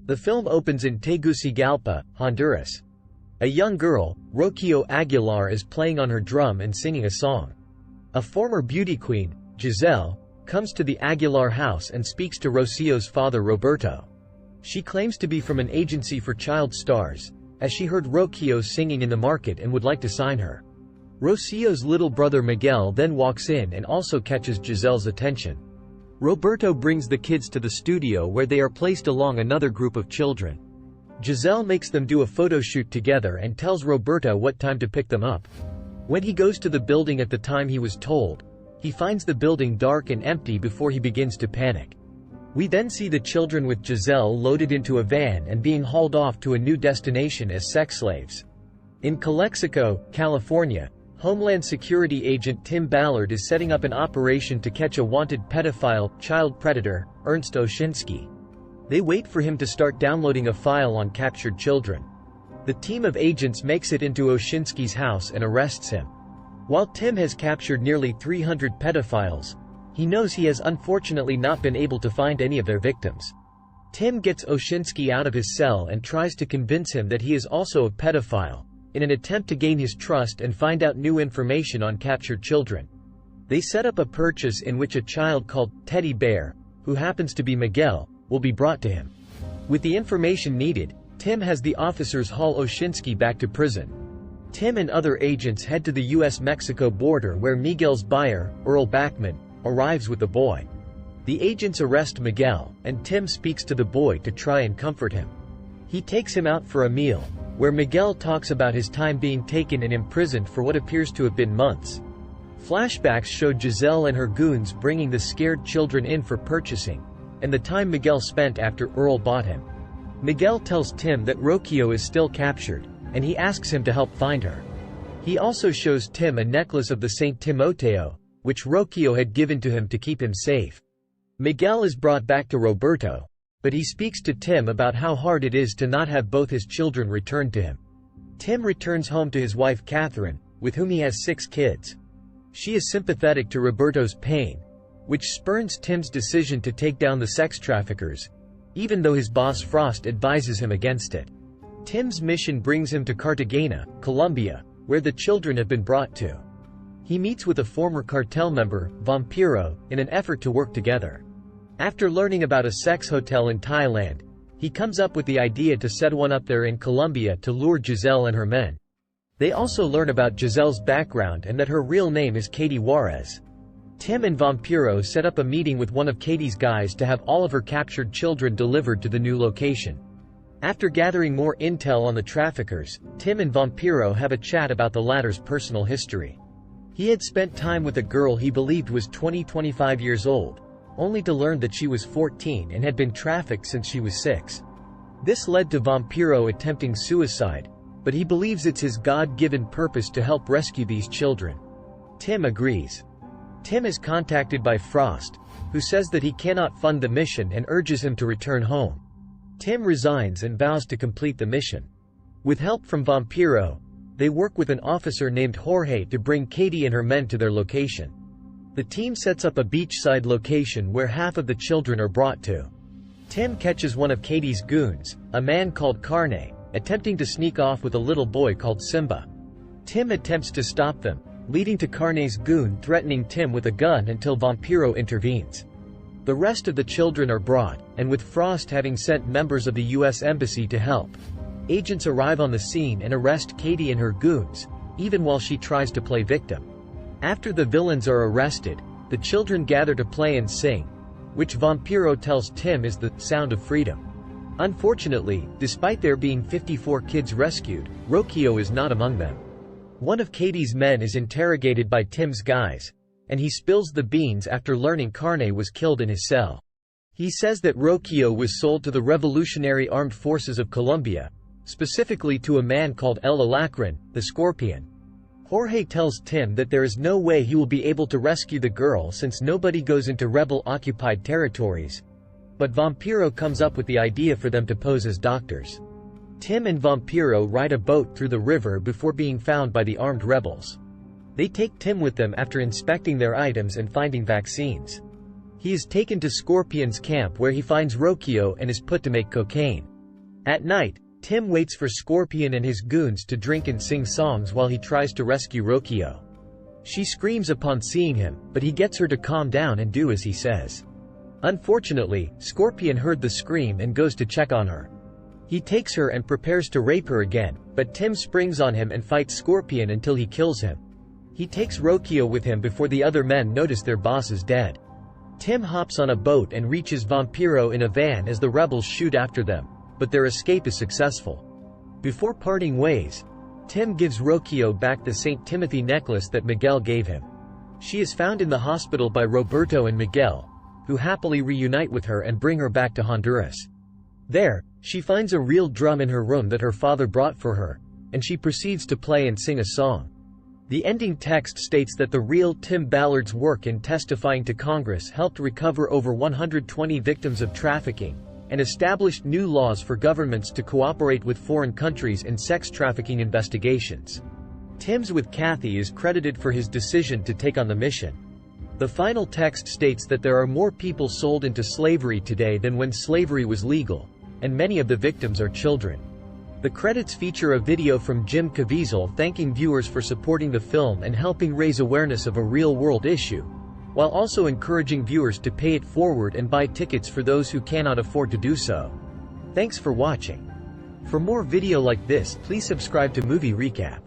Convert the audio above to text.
The film opens in Tegucigalpa, Honduras. A young girl, Rocio Aguilar, is playing on her drum and singing a song. A former beauty queen, Giselle, comes to the Aguilar house and speaks to Rocio's father Roberto. She claims to be from an agency for child stars, as she heard Rocio singing in the market and would like to sign her. Rocio's little brother Miguel then walks in and also catches Giselle's attention. Roberto brings the kids to the studio where they are placed along another group of children. Giselle makes them do a photo shoot together and tells Roberto what time to pick them up. When he goes to the building at the time he was told, he finds the building dark and empty before he begins to panic. We then see the children with Giselle loaded into a van and being hauled off to a new destination as sex slaves. In Calexico, California, Homeland Security agent Tim Ballard is setting up an operation to catch a wanted pedophile, child predator, Ernst Oshinsky. They wait for him to start downloading a file on captured children. The team of agents makes it into Oshinsky's house and arrests him. While Tim has captured nearly 300 pedophiles, he knows he has unfortunately not been able to find any of their victims. Tim gets Oshinsky out of his cell and tries to convince him that he is also a pedophile, in an attempt to gain his trust and find out new information on captured children. They set up a purchase in which a child called Teddy Bear, who happens to be Miguel, will be brought to him. With the information needed, Tim has the officers haul Oshinsky back to prison. Tim and other agents head to the US-Mexico border where Miguel's buyer, Earl Backman, arrives with the boy. The agents arrest Miguel, and Tim speaks to the boy to try and comfort him. He takes him out for a meal, where Miguel talks about his time being taken and imprisoned for what appears to have been months. Flashbacks show Giselle and her goons bringing the scared children in for purchasing, and the time Miguel spent after Earl bought him. Miguel tells Tim that Rocio is still captured, and he asks him to help find her. He also shows Tim a necklace of the Saint Timoteo, which Rocio had given to him to keep him safe. Miguel is brought back to Roberto, but he speaks to Tim about how hard it is to not have both his children returned to him. Tim returns home to his wife Catherine, with whom he has 6 kids. She is sympathetic to Roberto's pain, which spurns Tim's decision to take down the sex traffickers, even though his boss Frost advises him against it. Tim's mission brings him to Cartagena, Colombia, where the children have been brought to. He meets with a former cartel member, Vampiro, in an effort to work together. After learning about a sex hotel in Thailand, he comes up with the idea to set one up there in Colombia to lure Giselle and her men. They also learn about Giselle's background and that her real name is Katie Juarez. Tim and Vampiro set up a meeting with one of Katie's guys to have all of her captured children delivered to the new location. After gathering more intel on the traffickers, Tim and Vampiro have a chat about the latter's personal history. He had spent time with a girl he believed was 25 years old, only to learn that she was 14 and had been trafficked since she was 6. This led to Vampiro attempting suicide, but he believes it's his God-given purpose to help rescue these children. Tim agrees. Tim is contacted by Frost, who says that he cannot fund the mission and urges him to return home. Tim resigns and vows to complete the mission. With help from Vampiro, they work with an officer named Jorge to bring Katie and her men to their location. The team sets up a beachside location where half of the children are brought to. Tim catches one of Katie's goons, a man called Carne, attempting to sneak off with a little boy called Simba. Tim attempts to stop them, leading to Carne's goon threatening Tim with a gun until Vampiro intervenes. The rest of the children are brought, and with Frost having sent members of the U.S. Embassy to help, agents arrive on the scene and arrest Katie and her goons, even while she tries to play victim. After the villains are arrested, the children gather to play and sing, which Vampiro tells Tim is the sound of freedom. Unfortunately, despite there being 54 kids rescued, Rocio is not among them. One of Katie's men is interrogated by Tim's guys, and he spills the beans after learning Carne was killed in his cell. He says that Rocio was sold to the Revolutionary Armed Forces of Colombia, specifically to a man called El Alacrán, the Scorpion. Jorge tells Tim that there is no way he will be able to rescue the girl since nobody goes into rebel-occupied territories, but Vampiro comes up with the idea for them to pose as doctors. Tim and Vampiro ride a boat through the river before being found by the armed rebels. They take Tim with them after inspecting their items and finding vaccines. He is taken to Scorpion's camp where he finds Rocio and is put to make cocaine. At night, Tim waits for Scorpion and his goons to drink and sing songs while he tries to rescue Rokio. She screams upon seeing him, but he gets her to calm down and do as he says. Unfortunately, Scorpion heard the scream and goes to check on her. He takes her and prepares to rape her again, but Tim springs on him and fights Scorpion until he kills him. He takes Rokio with him before the other men notice their boss is dead. Tim hops on a boat and reaches Vampiro in a van as the rebels shoot after them, but their escape is successful. Before parting ways, Tim gives Rokio back the St. Timothy necklace that Miguel gave him. She is found in the hospital by Roberto and Miguel, who happily reunite with her and bring her back to Honduras. There, she finds a real drum in her room that her father brought for her, and she proceeds to play and sing a song. The ending text states that the real Tim Ballard's work in testifying to Congress helped recover over 120 victims of trafficking, and established new laws for governments to cooperate with foreign countries in sex trafficking investigations. Tim's with Kathy is credited for his decision to take on the mission. The final text states that there are more people sold into slavery today than when slavery was legal, and many of the victims are children. The credits feature a video from Jim Caviezel thanking viewers for supporting the film and helping raise awareness of a real-world issue, while also encouraging viewers to pay it forward and buy tickets for those who cannot afford to do so. Thanks for watching. For more video like this, please subscribe to Movie Recap.